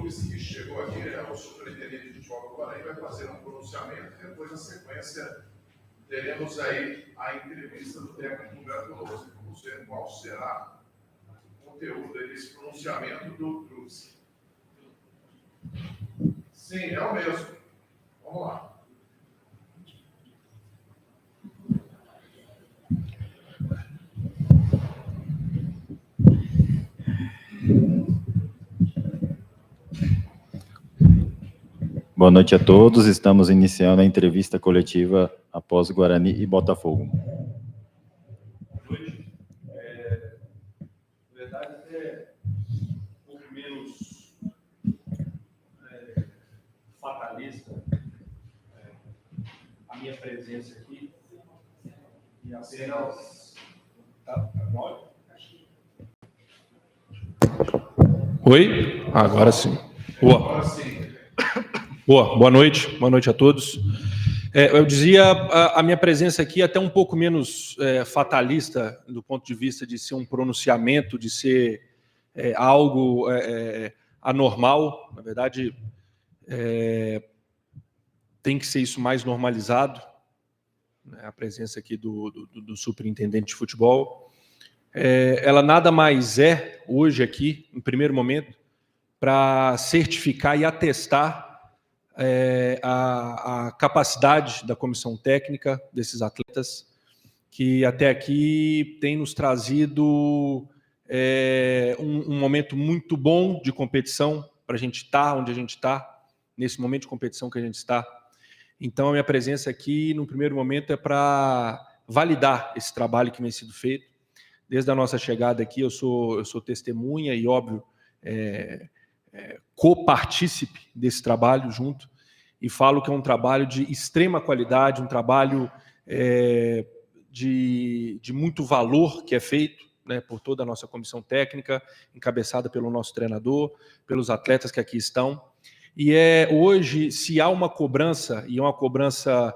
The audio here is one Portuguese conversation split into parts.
clubes que chegou aqui, o superintendente de futebol do Guarani vai fazer um pronunciamento e depois, na sequência, teremos aí a entrevista do técnico Humberto Lousa. Vamos ver qual será o conteúdo desse pronunciamento do Cruz. Sim, é o mesmo. Vamos lá. Boa noite a todos. Estamos iniciando a entrevista coletiva após Guarani e Botafogo. Boa noite. Na verdade, até um pouco menos fatalista a minha presença aqui e apenas... Tá bom? Oi? Agora sim. Boa. Boa noite a todos. Eu dizia, a minha presença aqui é até um pouco menos fatalista, do ponto de vista de ser um pronunciamento, de ser algo anormal. Na verdade, tem que ser isso mais normalizado, né, a presença aqui do superintendente de futebol. Ela nada mais é, hoje aqui, no primeiro momento, para certificar e atestar a capacidade da comissão técnica desses atletas, que até aqui tem nos trazido um momento muito bom de competição para a gente estar onde a gente está, nesse momento de competição que a gente está. Então, a minha presença aqui, no primeiro momento, é para validar esse trabalho que vem sendo feito. Desde a nossa chegada aqui, eu sou testemunha e, óbvio, copartícipe desse trabalho junto, e falo que é um trabalho de extrema qualidade, um trabalho de muito valor que é feito, né, por toda a nossa comissão técnica, encabeçada pelo nosso treinador, pelos atletas que aqui estão. E hoje, se há uma cobrança, e é uma cobrança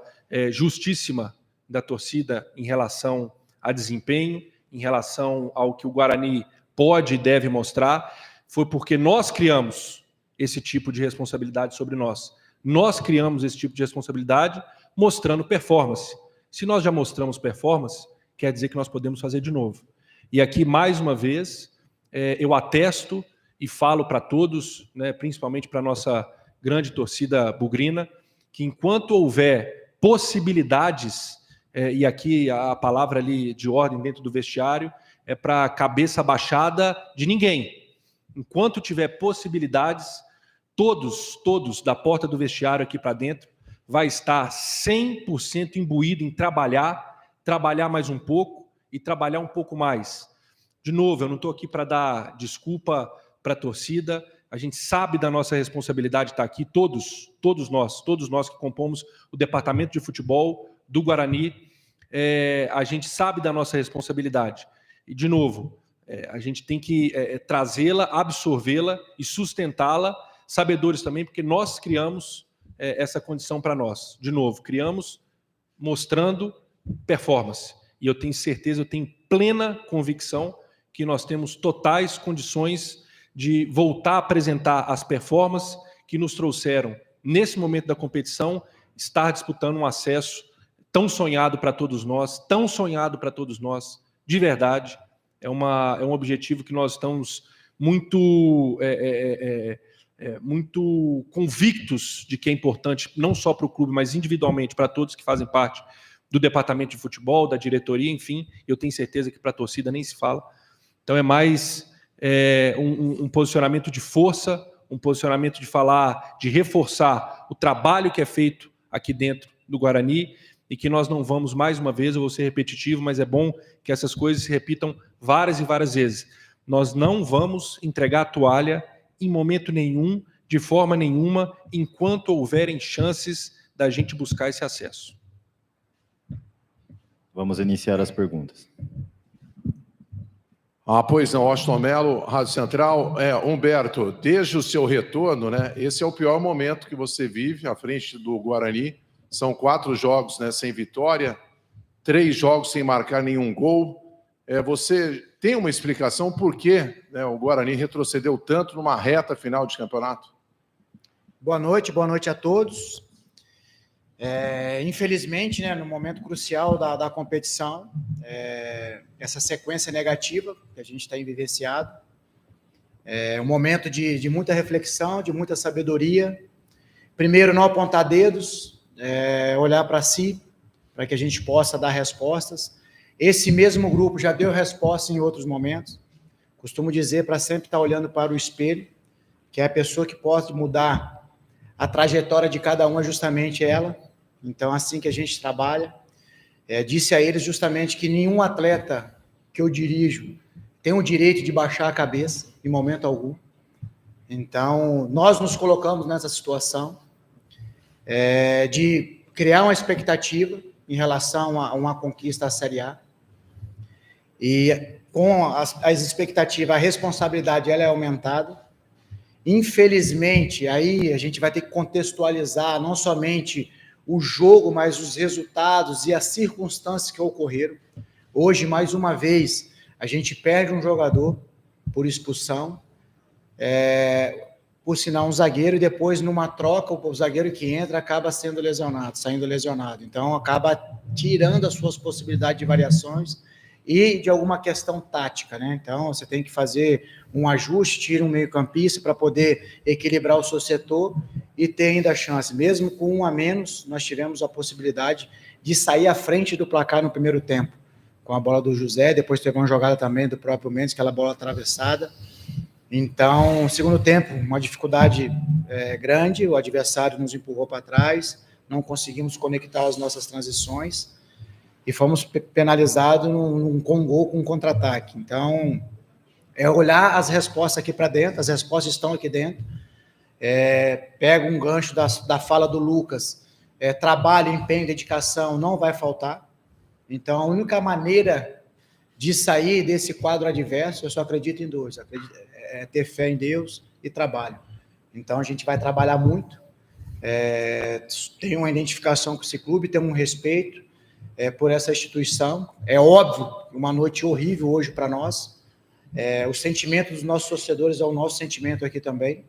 justíssima da torcida em relação a desempenho, em relação ao que o Guarani pode e deve mostrar, foi porque nós criamos esse tipo de responsabilidade sobre nós. Nós criamos esse tipo de responsabilidade mostrando performance. Se nós já mostramos performance, quer dizer que nós podemos fazer de novo. E aqui, mais uma vez, eu atesto e falo para todos, né, principalmente para a nossa grande torcida bugrina, que enquanto houver possibilidades, e aqui a palavra ali de ordem dentro do vestiário é para cabeça baixada de ninguém. Enquanto tiver possibilidades, todos da porta do vestiário aqui para dentro vai estar 100% imbuído em trabalhar mais um pouco e trabalhar um pouco mais. De novo, eu não estou aqui para dar desculpa para a torcida, a gente sabe da nossa responsabilidade de estar aqui, todos nós que compomos o departamento de futebol do Guarani, a gente sabe da nossa responsabilidade. E, de novo, a gente tem que trazê-la, absorvê-la e sustentá-la, sabedores também, porque nós criamos essa condição para nós. De novo, criamos mostrando performance. E eu tenho certeza, eu tenho plena convicção que nós temos totais condições de voltar a apresentar as performances que nos trouxeram, nesse momento da competição, estar disputando um acesso tão sonhado para todos nós, de verdade. É um objetivo que nós estamos muito convictos de que é importante, não só para o clube, mas individualmente para todos que fazem parte do departamento de futebol, da diretoria, enfim, eu tenho certeza que para a torcida nem se fala. Então é mais um posicionamento de força, um posicionamento de falar, de reforçar o trabalho que é feito aqui dentro do Guarani, e que nós não vamos, mais uma vez, eu vou ser repetitivo, mas é bom que essas coisas se repitam várias e várias vezes. Nós não vamos entregar a toalha em momento nenhum, de forma nenhuma, enquanto houverem chances da gente buscar esse acesso. Vamos iniciar as perguntas. Pois não, Washington Mello, Rádio Central. Humberto, desde o seu retorno, né, esse é o pior momento que você vive à frente do Guarani. São 4 jogos, né, sem vitória, 3 jogos sem marcar nenhum gol. Você tem uma explicação por que, né, o Guarani retrocedeu tanto numa reta final de campeonato? Boa noite a todos. Infelizmente, né, no momento crucial da competição, essa sequência negativa que a gente tem vivenciado, um momento de muita reflexão, de muita sabedoria. Primeiro, não apontar dedos, olhar para si, para que a gente possa dar respostas. Esse mesmo grupo já deu resposta em outros momentos. Costumo dizer para sempre estar olhando para o espelho, que é a pessoa que pode mudar a trajetória de cada um, é justamente ela. Então, assim que a gente trabalha. Disse a eles justamente que nenhum atleta que eu dirijo tem o direito de baixar a cabeça, em momento algum. Então, nós nos colocamos nessa situação de criar uma expectativa em relação a uma conquista da Série A. E com as expectativas, a responsabilidade ela é aumentada. Infelizmente, aí a gente vai ter que contextualizar não somente o jogo, mas os resultados e as circunstâncias que ocorreram. Hoje, mais uma vez, a gente perde um jogador por expulsão, por sinal um zagueiro, e depois numa troca, o zagueiro que entra acaba saindo lesionado. Então, acaba tirando as suas possibilidades de variações e de alguma questão tática, né? Então, você tem que fazer um ajuste, tira um meio-campista para poder equilibrar o seu setor e ter ainda a chance. Mesmo com um a menos, nós tivemos a possibilidade de sair à frente do placar no primeiro tempo, com a bola do José, depois teve uma jogada também do próprio Mendes, aquela bola atravessada. Então, segundo tempo, uma dificuldade grande, o adversário nos empurrou para trás, não conseguimos conectar as nossas transições, e fomos penalizados com um gol, com um contra-ataque. Então, olhar as respostas aqui para dentro, as respostas estão aqui dentro. Pega um gancho da fala do Lucas, trabalho, empenho, dedicação, não vai faltar. Então, a única maneira de sair desse quadro adverso, eu só acredito em dois, ter fé em Deus e trabalho. Então, a gente vai trabalhar muito, tem uma identificação com esse clube, tem um respeito, por essa instituição. É óbvio, uma noite horrível hoje para nós. O sentimento dos nossos torcedores é o nosso sentimento aqui também,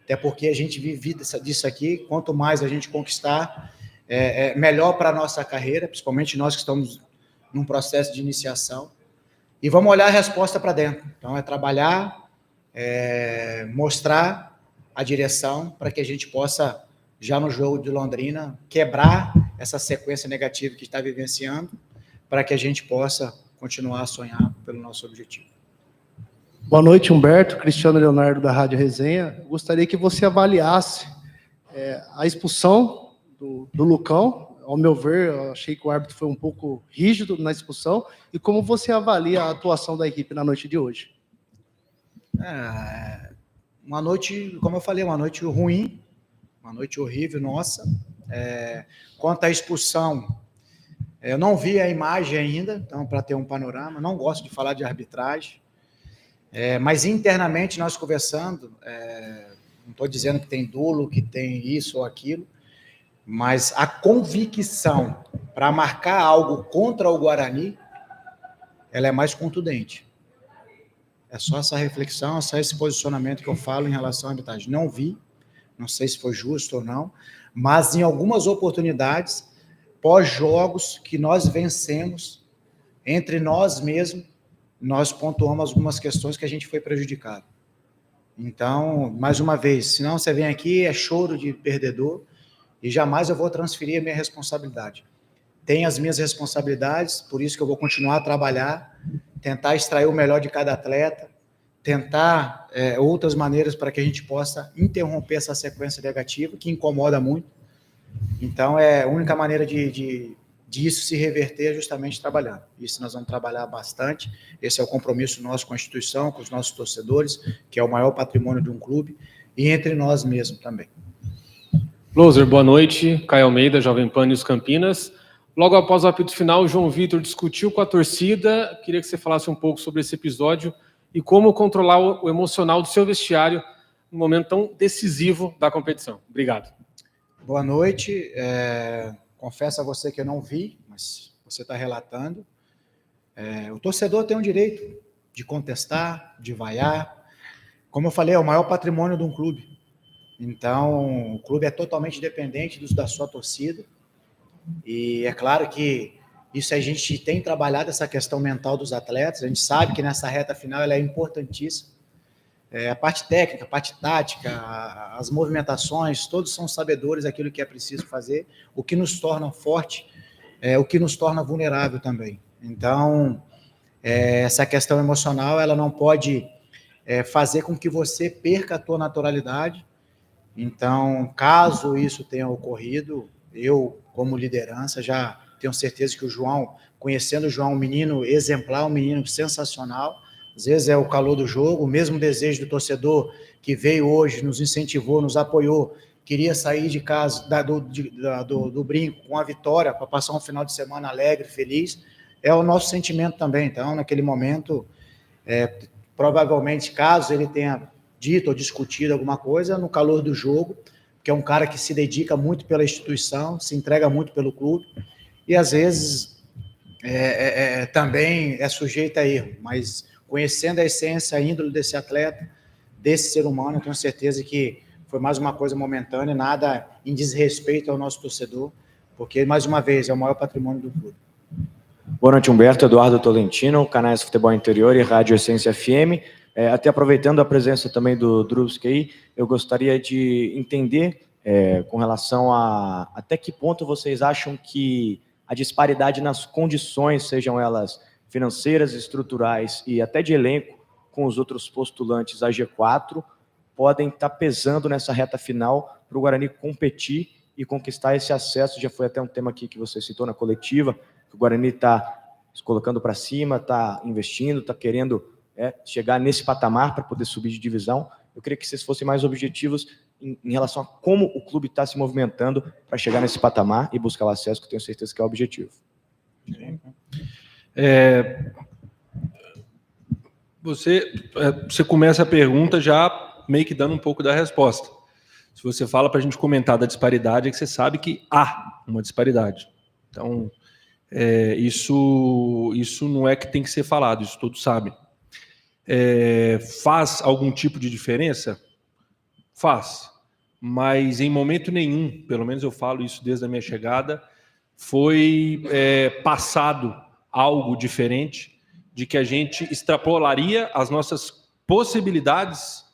até porque a gente vive disso aqui. Quanto mais a gente conquistar, melhor para a nossa carreira, principalmente nós que estamos num processo de iniciação. E vamos olhar a resposta para dentro. Então, trabalhar, mostrar a direção para que a gente possa, já no jogo de Londrina, quebrar essa sequência negativa que está vivenciando, para que a gente possa continuar a sonhar pelo nosso objetivo. Boa noite, Humberto, Cristiano Leonardo da Rádio Resenha. Eu gostaria que você avaliasse a expulsão do Lucão. Ao meu ver, eu achei que o árbitro foi um pouco rígido na expulsão. E como você avalia a atuação da equipe na noite de hoje? Uma noite, como eu falei, uma noite ruim, uma noite horrível, nossa. Quanto à expulsão, eu não vi a imagem ainda, então, para ter um panorama, não gosto de falar de arbitragem, mas internamente nós conversando, não estou dizendo que tem dolo, que tem isso ou aquilo, mas a convicção para marcar algo contra o Guarani, ela é mais contundente. É só essa reflexão, só esse posicionamento que eu falo em relação à arbitragem. Não vi, não sei se foi justo ou não, mas em algumas oportunidades, pós-jogos que nós vencemos, entre nós mesmos, nós pontuamos algumas questões que a gente foi prejudicado. Então, mais uma vez, se não você vem aqui, é choro de perdedor, e jamais eu vou transferir a minha responsabilidade. Tenho as minhas responsabilidades, por isso que eu vou continuar a trabalhar, tentar extrair o melhor de cada atleta, tentar outras maneiras para que a gente possa interromper essa sequência negativa, que incomoda muito. Então, a única maneira disso se reverter é justamente trabalhando. Isso nós vamos trabalhar bastante. Esse é o compromisso nosso com a instituição, com os nossos torcedores, que é o maior patrimônio de um clube, e entre nós mesmos também. Loser, boa noite. Caio Almeida, Jovem Pan News Campinas. Logo após o apito final, o João Vitor discutiu com a torcida. Queria que você falasse um pouco sobre esse episódio e como controlar o emocional do seu vestiário num momento tão decisivo da competição. Obrigado. Boa noite. Confesso a você que eu não vi, mas você está relatando. O torcedor tem o direito de contestar, de vaiar. Como eu falei, é o maior patrimônio de um clube. Então, o clube é totalmente dependente da sua torcida. E é claro que isso a gente tem trabalhado, essa questão mental dos atletas. A gente sabe que nessa reta final ela é importantíssima. A parte técnica, a parte tática, as movimentações, todos são sabedores daquilo que é preciso fazer, o que nos torna forte, o que nos torna vulnerável também. Então, essa questão emocional, ela não pode fazer com que você perca a tua naturalidade. Então, caso isso tenha ocorrido, eu, como liderança, já tenho certeza que o João, conhecendo o João, um menino exemplar, um menino sensacional. Às vezes é o calor do jogo, o mesmo desejo do torcedor que veio hoje, nos incentivou, nos apoiou, queria sair de casa, do brinco com a vitória, para passar um final de semana alegre, feliz, é o nosso sentimento também. Então, naquele momento, provavelmente, caso ele tenha dito ou discutido alguma coisa, no calor do jogo, que é um cara que se dedica muito pela instituição, se entrega muito pelo clube, e às vezes também é sujeito a erro, mas conhecendo a essência, a índole desse atleta, desse ser humano, eu tenho certeza que foi mais uma coisa momentânea, nada em desrespeito ao nosso torcedor, porque, mais uma vez, é o maior patrimônio do clube. Boa noite, Humberto. Eduardo Tolentino, canais Futebol Interior e Rádio Essência FM. Até aproveitando a presença também do Drubsky aí, eu gostaria de entender com relação a até que ponto vocês acham que a disparidade nas condições, sejam elas financeiras, estruturais e até de elenco, com os outros postulantes a G4, podem estar pesando nessa reta final para o Guarani competir e conquistar esse acesso. Já foi até um tema aqui que você citou na coletiva, que o Guarani está se colocando para cima, está investindo, está querendo chegar nesse patamar para poder subir de divisão. Eu queria que vocês fossem mais objetivos em relação a como o clube está se movimentando para chegar nesse patamar e buscar o acesso, que eu tenho certeza que é o objetivo. Você começa a pergunta já meio que dando um pouco da resposta. Se você fala para a gente comentar da disparidade, é que você sabe que há uma disparidade. Então, isso não é que tem que ser falado, isso todos sabem. Faz algum tipo de diferença? Faz. Mas em momento nenhum, pelo menos eu falo isso desde a minha chegada, foi passado algo diferente de que a gente extrapolaria as nossas possibilidades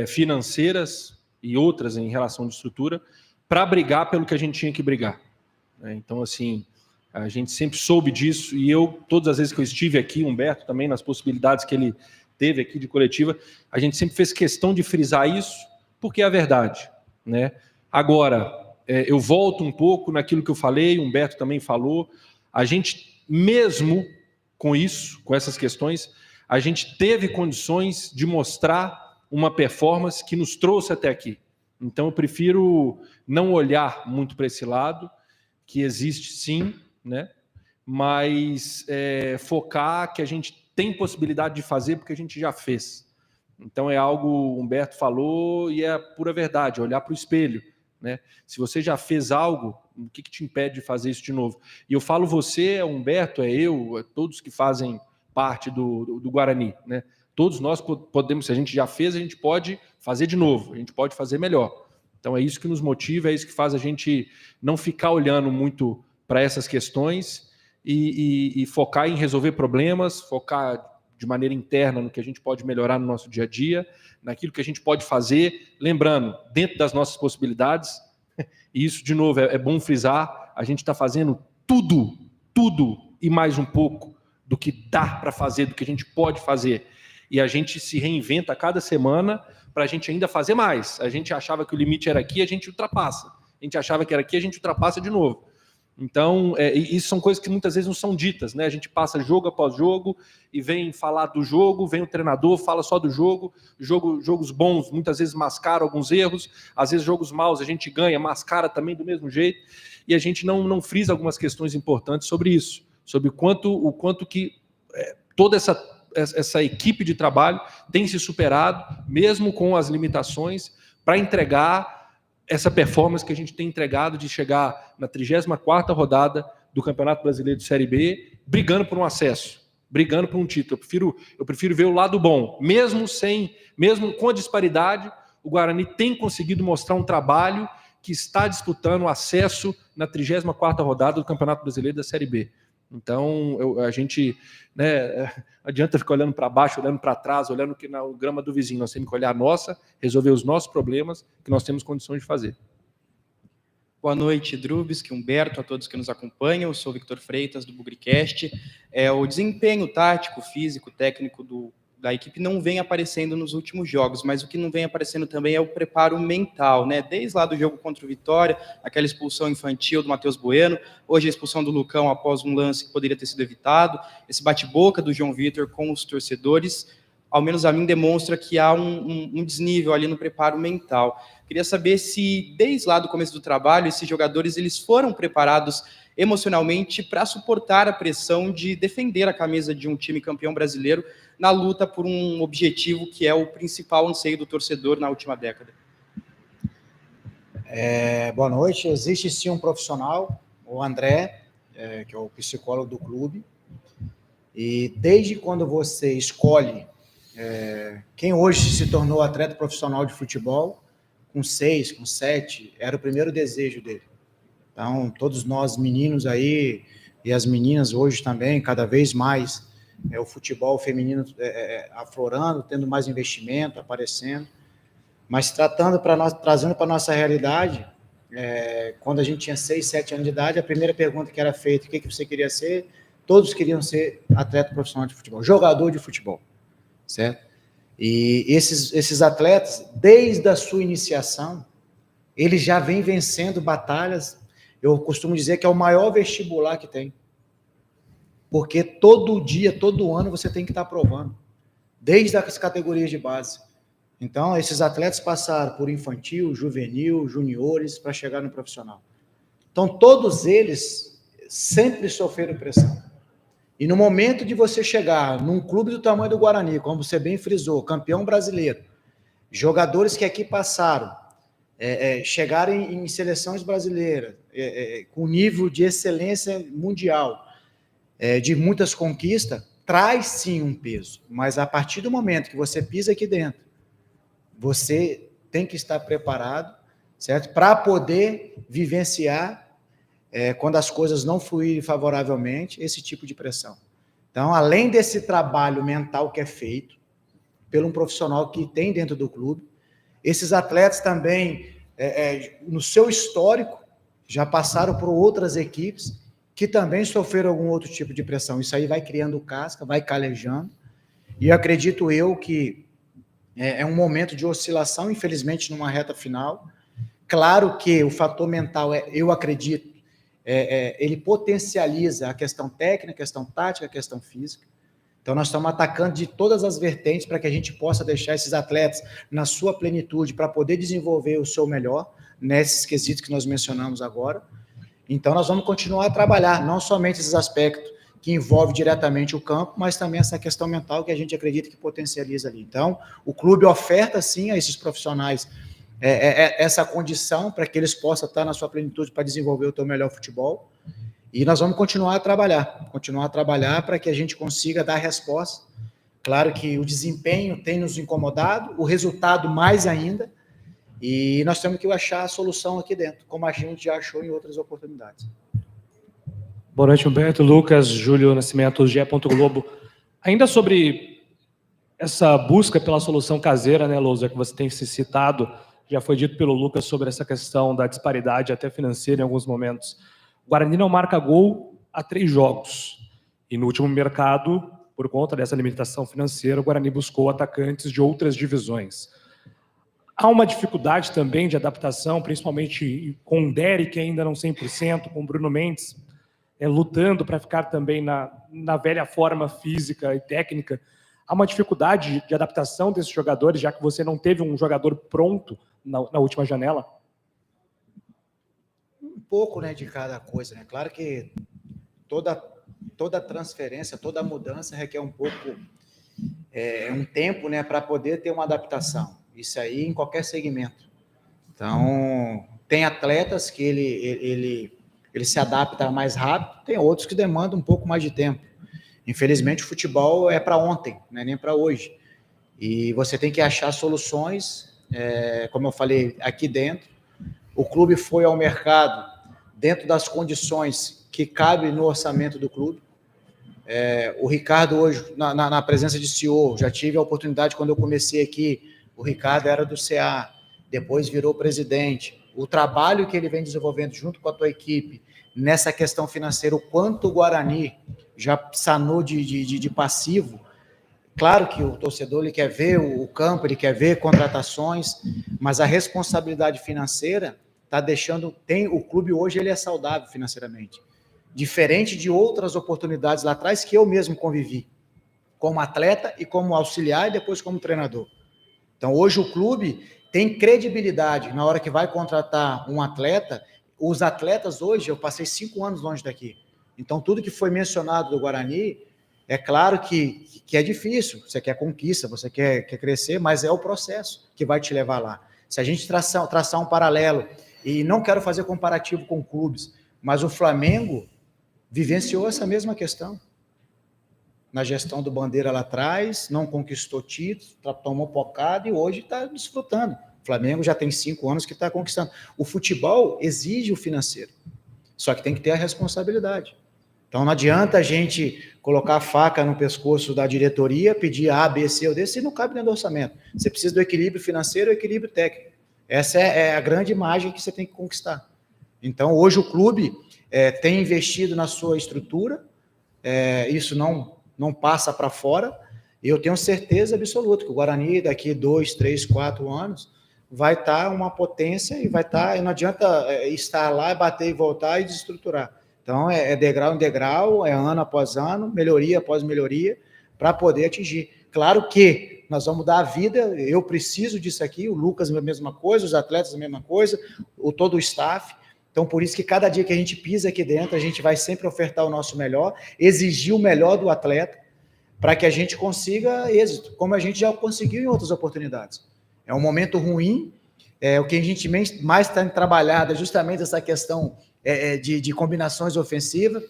financeiras e outras em relação de estrutura para brigar pelo que a gente tinha que brigar. Então, assim, a gente sempre soube disso, e eu, todas as vezes que eu estive aqui, Humberto também, nas possibilidades que ele teve aqui de coletiva, a gente sempre fez questão de frisar isso, porque é a verdade, né? Agora, eu volto um pouco naquilo que eu falei, Humberto também falou, a gente, mesmo com isso, com essas questões, a gente teve condições de mostrar uma performance que nos trouxe até aqui. Então, eu prefiro não olhar muito para esse lado, que existe sim, né? Mas focar que a gente tem possibilidade de fazer porque a gente já fez. Então é algo, o Humberto falou, e é a pura verdade, olhar para o espelho, né? Se você já fez algo, o que te impede de fazer isso de novo? E eu falo você, Humberto, eu, todos que fazem parte do Guarani, né? Todos nós podemos, se a gente já fez, a gente pode fazer de novo, a gente pode fazer melhor. Então é isso que nos motiva, é isso que faz a gente não ficar olhando muito para essas questões e focar em resolver problemas, focar de maneira interna no que a gente pode melhorar no nosso dia a dia, naquilo que a gente pode fazer, lembrando, dentro das nossas possibilidades, e isso, de novo, é bom frisar, a gente está fazendo tudo e mais um pouco do que dá para fazer, do que a gente pode fazer. E a gente se reinventa a cada semana para a gente ainda fazer mais. A gente achava que o limite era aqui, a gente ultrapassa. A gente achava que era aqui, a gente ultrapassa de novo. Então, isso são coisas que muitas vezes não são ditas, né? A gente passa jogo após jogo e vem falar do jogo, vem o treinador, fala só do jogo. Jogos bons muitas vezes mascaram alguns erros, às vezes jogos maus a gente ganha, mascara também do mesmo jeito, e a gente não frisa algumas questões importantes sobre isso, sobre o quanto que toda essa equipe de trabalho tem se superado, mesmo com as limitações, para entregar essa performance que a gente tem entregado de chegar na 34ª rodada do Campeonato Brasileiro de Série B, brigando por um acesso, brigando por um título. Eu prefiro ver o lado bom, mesmo com a disparidade, o Guarani tem conseguido mostrar um trabalho que está disputando o acesso na 34ª rodada do Campeonato Brasileiro da Série B. Então, a gente, né, adianta ficar olhando para baixo, olhando para trás, olhando que na grama do vizinho. Nós temos que olhar a nossa, resolver os nossos problemas, que nós temos condições de fazer. Boa noite, Drubsky, Humberto, a todos que nos acompanham. Eu sou Victor Freitas, do Bugricast. O desempenho tático, físico, técnico da equipe não vem aparecendo nos últimos jogos, mas o que não vem aparecendo também é o preparo mental, né? Desde lá do jogo contra o Vitória, aquela expulsão infantil do Matheus Bueno, hoje a expulsão do Lucão após um lance que poderia ter sido evitado, esse bate-boca do João Vitor com os torcedores, ao menos a mim demonstra que há um desnível ali no preparo mental. Queria saber se, desde lá do começo do trabalho, esses jogadores eles foram preparados emocionalmente para suportar a pressão de defender a camisa de um time campeão brasileiro na luta por um objetivo que é o principal anseio do torcedor na última década. Boa noite. Existe sim um profissional, o André, que é o psicólogo do clube, e desde quando você escolhe quem hoje se tornou atleta profissional de futebol, com 6, com 7, era o primeiro desejo dele. Então, todos nós meninos aí, e as meninas hoje também, cada vez mais, o futebol feminino aflorando, tendo mais investimento, aparecendo, mas trazendo para a nossa realidade, quando a gente tinha 6, 7 anos de idade, a primeira pergunta que era feita, o que você queria ser? Todos queriam ser atleta profissional de futebol, jogador de futebol, certo? E esses atletas, desde a sua iniciação, eles já vêm vencendo batalhas. Eu costumo dizer que é o maior vestibular que tem. Porque todo dia, todo ano, você tem que estar provando. Desde as categorias de base. Então, esses atletas passaram por infantil, juvenil, juniores, para chegar no profissional. Então, todos eles sempre sofreram pressão. E no momento de você chegar num clube do tamanho do Guarani, como você bem frisou, campeão brasileiro, jogadores que aqui passaram, chegarem em seleções brasileiras, com nível de excelência mundial, de muitas conquistas, traz sim um peso. Mas a partir do momento que você pisa aqui dentro, você tem que estar preparado, certo? Para poder vivenciar, quando as coisas não fluírem favoravelmente, esse tipo de pressão. Então, além desse trabalho mental que é feito pelo um profissional que tem dentro do clube, esses atletas também, no seu histórico, já passaram por outras equipes que também sofreram algum outro tipo de pressão. Isso aí vai criando casca, vai calejando, e acredito eu que é um momento de oscilação, infelizmente, numa reta final. Claro que o fator mental, eu acredito, ele potencializa a questão técnica, a questão tática, a questão física. Então, nós estamos atacando de todas as vertentes para que a gente possa deixar esses atletas na sua plenitude para poder desenvolver o seu melhor nesses quesitos que nós mencionamos agora. Então, nós vamos continuar a trabalhar, não somente esses aspectos que envolvem diretamente o campo, mas também essa questão mental que a gente acredita que potencializa ali. Então, o clube oferta, sim, a esses profissionais essa condição para que eles possam estar na sua plenitude para desenvolver o seu melhor futebol. E nós vamos continuar a trabalhar para que a gente consiga dar resposta. Claro que o desempenho tem nos incomodado, o resultado mais ainda, e nós temos que achar a solução aqui dentro, como a gente já achou em outras oportunidades. Boa noite, Humberto, Lucas, Júlio Nascimento, GE. Globo. Ainda sobre essa busca pela solução caseira, né, Lousa, que você tem se citado, já foi dito pelo Lucas sobre essa questão da disparidade até financeira em alguns momentos. O Guarani não marca gol há 3 jogos. E no último mercado, por conta dessa limitação financeira, o Guarani buscou atacantes de outras divisões. Há uma dificuldade também de adaptação, principalmente com o Derek ainda não 100%, com o Bruno Mendes lutando para ficar também na velha forma física e técnica. Há uma dificuldade de adaptação desses jogadores, já que você não teve um jogador pronto na última janela? Um pouco, né, de cada coisa, né? Claro que toda transferência, toda mudança requer um pouco, um tempo, né, para poder ter uma adaptação. Isso aí em qualquer segmento. Então, tem atletas que ele se adapta mais rápido, tem outros que demandam um pouco mais de tempo. Infelizmente, o futebol é para ontem, não é nem para hoje. E você tem que achar soluções como eu falei, aqui dentro. O clube foi ao mercado dentro das condições que cabe no orçamento do clube. O Ricardo hoje, na presença de CEO, já tive a oportunidade, quando eu comecei aqui, o Ricardo era do CA, depois virou presidente. O trabalho que ele vem desenvolvendo junto com a tua equipe nessa questão financeira, o quanto o Guarani já sanou de passivo. Claro que o torcedor ele quer ver o campo, ele quer ver contratações, mas a responsabilidade financeira está deixando... o clube hoje ele é saudável financeiramente. Diferente de outras oportunidades lá atrás que eu mesmo convivi, como atleta e como auxiliar e depois como treinador. Então, hoje o clube tem credibilidade na hora que vai contratar um atleta. Os atletas hoje, eu passei 5 anos longe daqui. Então, tudo que foi mencionado do Guarani, é claro que é difícil. Você quer conquista, você quer crescer, mas é o processo que vai te levar lá. Se a gente traçar um paralelo, e não quero fazer comparativo com clubes, mas o Flamengo vivenciou essa mesma questão. Na gestão do Bandeira lá atrás, não conquistou títulos, tomou pocada e hoje está desfrutando. O Flamengo já tem 5 anos que está conquistando. O futebol exige o financeiro, só que tem que ter a responsabilidade. Então não adianta a gente colocar a faca no pescoço da diretoria, pedir A, B, C ou D, se não cabe dentro do orçamento. Você precisa do equilíbrio financeiro e do equilíbrio técnico. Essa é a grande imagem que você tem que conquistar. Então hoje o clube tem investido na sua estrutura, isso não passa para fora, e eu tenho certeza absoluta que o Guarani, daqui 2, 3, 4 anos, vai estar uma potência e vai estar, não adianta estar lá, bater e voltar e desestruturar. Então, é degrau em degrau, é ano após ano, melhoria após melhoria, para poder atingir. Claro que nós vamos dar a vida, eu preciso disso aqui, o Lucas a mesma coisa, os atletas a mesma coisa, todo o staff. Então, por isso que cada dia que a gente pisa aqui dentro, a gente vai sempre ofertar o nosso melhor, exigir o melhor do atleta, para que a gente consiga êxito, como a gente já conseguiu em outras oportunidades. É um momento ruim, o que a gente mais está trabalhado é justamente essa questão de combinações ofensivas,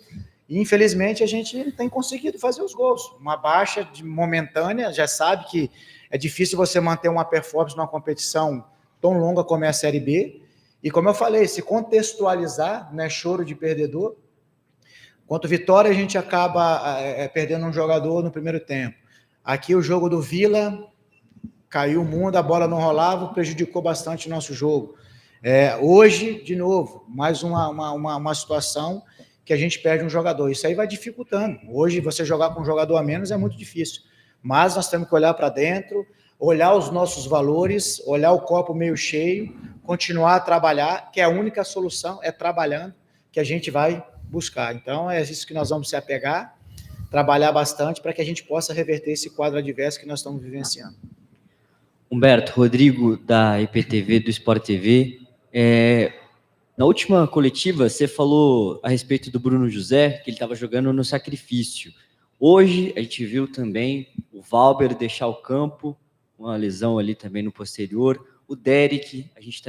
e infelizmente a gente não tem conseguido fazer os gols. Uma baixa momentânea, já sabe que é difícil você manter uma performance numa competição tão longa como é a Série B, e como eu falei, se contextualizar, não é choro de perdedor. Contra o Vitória, a gente acaba perdendo um jogador no primeiro tempo. Aqui o jogo do Vila, caiu o mundo, a bola não rolava, prejudicou bastante o nosso jogo. Hoje, de novo, mais uma situação que a gente perde um jogador. Isso aí vai dificultando. Hoje, você jogar com um jogador a menos é muito difícil. Mas nós temos que olhar para dentro, olhar os nossos valores, olhar o copo meio cheio, continuar a trabalhar, que a única solução é trabalhando, que a gente vai buscar. Então, é isso que nós vamos se apegar, trabalhar bastante para que a gente possa reverter esse quadro adverso que nós estamos vivenciando. Humberto, Rodrigo, da IPTV, do Sport TV. Na última coletiva, você falou a respeito do Bruno José, que ele estava jogando no sacrifício. Hoje, a gente viu também o Valber deixar o campo, uma lesão ali também no posterior. O Derek, a gente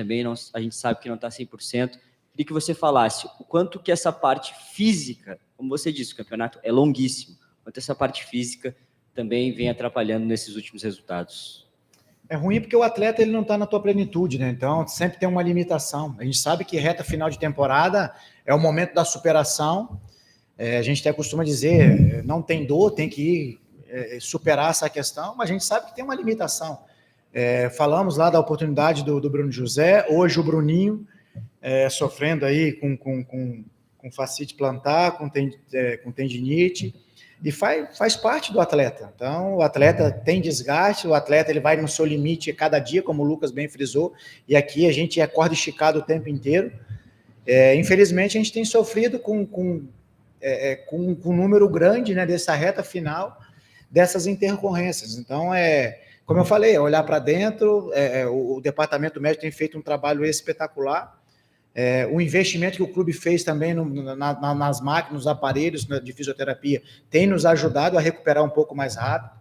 sabe que não está 100%. Queria que você falasse o quanto que essa parte física, como você disse, o campeonato é longuíssimo, quanto essa parte física também vem atrapalhando nesses últimos resultados. É ruim porque o atleta ele não está na tua plenitude, né? Então sempre tem uma limitação. A gente sabe que reta final de temporada é o momento da superação. A gente até costuma dizer, não tem dor, tem que ir superar essa questão, mas a gente sabe que tem uma limitação. Falamos lá da oportunidade do Bruno José, hoje o Bruninho sofrendo aí com fascite plantar, com tendinite, e faz parte do atleta. Então, o atleta tem desgaste, o atleta ele vai no seu limite cada dia, como o Lucas bem frisou, e aqui a gente é corda esticada o tempo inteiro. Infelizmente, a gente tem sofrido com um número grande, né, dessa reta final, dessas intercorrências. Então, como eu falei, olhar para dentro, o departamento médico tem feito um trabalho espetacular. O investimento que o clube fez também nas máquinas, nos aparelhos de fisioterapia, tem nos ajudado a recuperar um pouco mais rápido.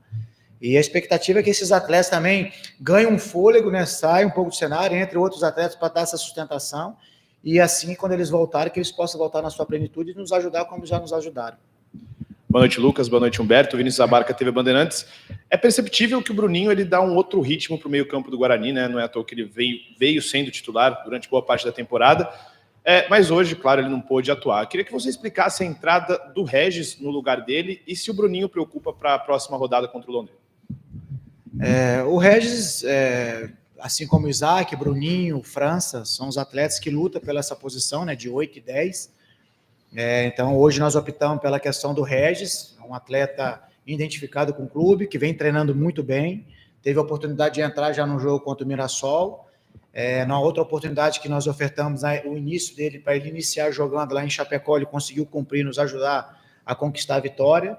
E a expectativa é que esses atletas também ganhem um fôlego, né, saiam um pouco do cenário, entre outros atletas, para dar essa sustentação. E assim, quando eles voltarem, que eles possam voltar na sua plenitude e nos ajudar como já nos ajudaram. Boa noite, Lucas. Boa noite, Humberto. Vinícius Abarca, TV Bandeirantes. É perceptível que o Bruninho ele dá um outro ritmo para o meio-campo do Guarani, né? Não é à toa que ele veio sendo titular durante boa parte da temporada. Mas hoje, claro, ele não pôde atuar. Queria que você explicasse a entrada do Regis no lugar dele e se o Bruninho preocupa para a próxima rodada contra o Londrina. O Regis, assim como o Isaac, Bruninho, França, são os atletas que lutam pela essa posição, né, de 8 e 10. Então, hoje nós optamos pela questão do Regis, um atleta identificado com o clube, que vem treinando muito bem, teve a oportunidade de entrar já no jogo contra o Mirassol. Na outra oportunidade que nós ofertamos, o início dele, para ele iniciar jogando lá em Chapecó, ele conseguiu cumprir, nos ajudar a conquistar a vitória.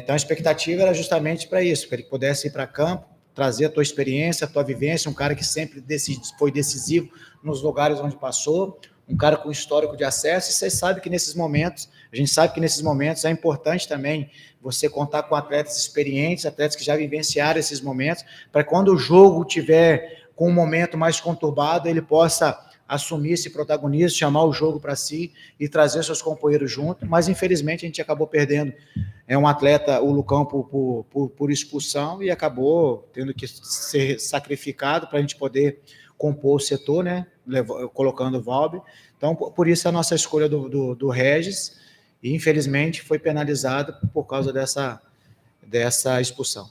Então, a expectativa era justamente para isso, para ele pudesse ir para campo, trazer a tua experiência, a tua vivência, um cara que sempre foi decisivo nos lugares onde passou, um cara com histórico de acesso, e você sabe que nesses momentos, a gente sabe que nesses momentos é importante também você contar com atletas experientes, atletas que já vivenciaram esses momentos, para quando o jogo tiver com um momento mais conturbado, ele possa assumir esse protagonismo, chamar o jogo para si e trazer seus companheiros junto, mas infelizmente a gente acabou perdendo um atleta, o Lucão, por expulsão, e acabou tendo que ser sacrificado para a gente poder compor o setor, né, colocando o Valber. Então, por isso a nossa escolha do Regis, e infelizmente foi penalizado por causa dessa expulsão.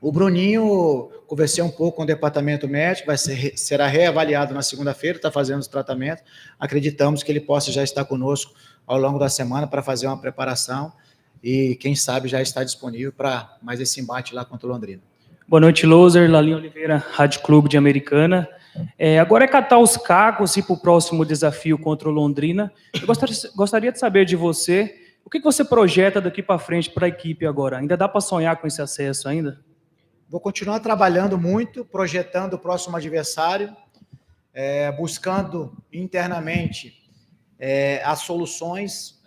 O Bruninho, conversei um pouco com o departamento médico, será reavaliado na segunda-feira, está fazendo os tratamentos. Acreditamos que ele possa já estar conosco ao longo da semana para fazer uma preparação e, quem sabe, já está disponível para mais esse embate lá contra o Londrina. Boa noite, Loser. Lalinho Oliveira, Rádio Clube de Americana. Agora é catar os cacos e ir para o próximo desafio contra o Londrina. Eu gostaria de saber de você, o que você projeta daqui para frente para a equipe agora? Ainda dá para sonhar com esse acesso ainda? Vou continuar trabalhando muito, projetando o próximo adversário, buscando internamente as soluções,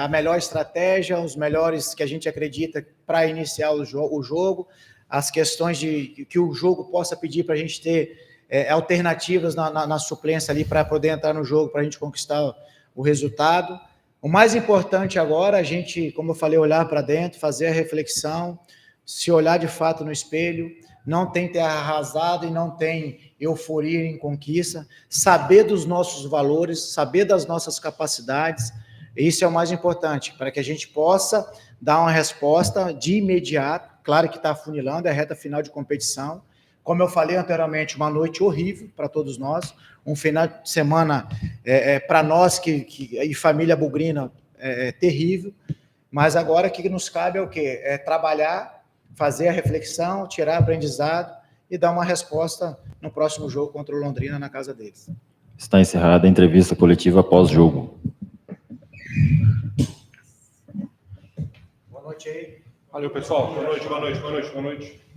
a melhor estratégia, os melhores que a gente acredita para iniciar o jogo, as questões que o jogo possa pedir para a gente ter alternativas na suplência ali para poder entrar no jogo, para a gente conquistar o resultado. O mais importante agora, a gente, como eu falei, olhar para dentro, fazer a reflexão, se olhar de fato no espelho, não tem terra arrasada e não tem euforia em conquista, saber dos nossos valores, saber das nossas capacidades, isso é o mais importante, para que a gente possa dar uma resposta de imediato. Claro que está afunilando, é a reta final de competição. Como eu falei anteriormente, uma noite horrível para todos nós, um final de semana para nós e família bugrina terrível, mas agora o que nos cabe é o quê? É trabalhar, fazer a reflexão, tirar aprendizado e dar uma resposta no próximo jogo contra o Londrina na casa deles. Está encerrada a entrevista coletiva pós-jogo. Boa noite aí. Valeu, pessoal. Boa noite, boa noite, boa noite, boa noite.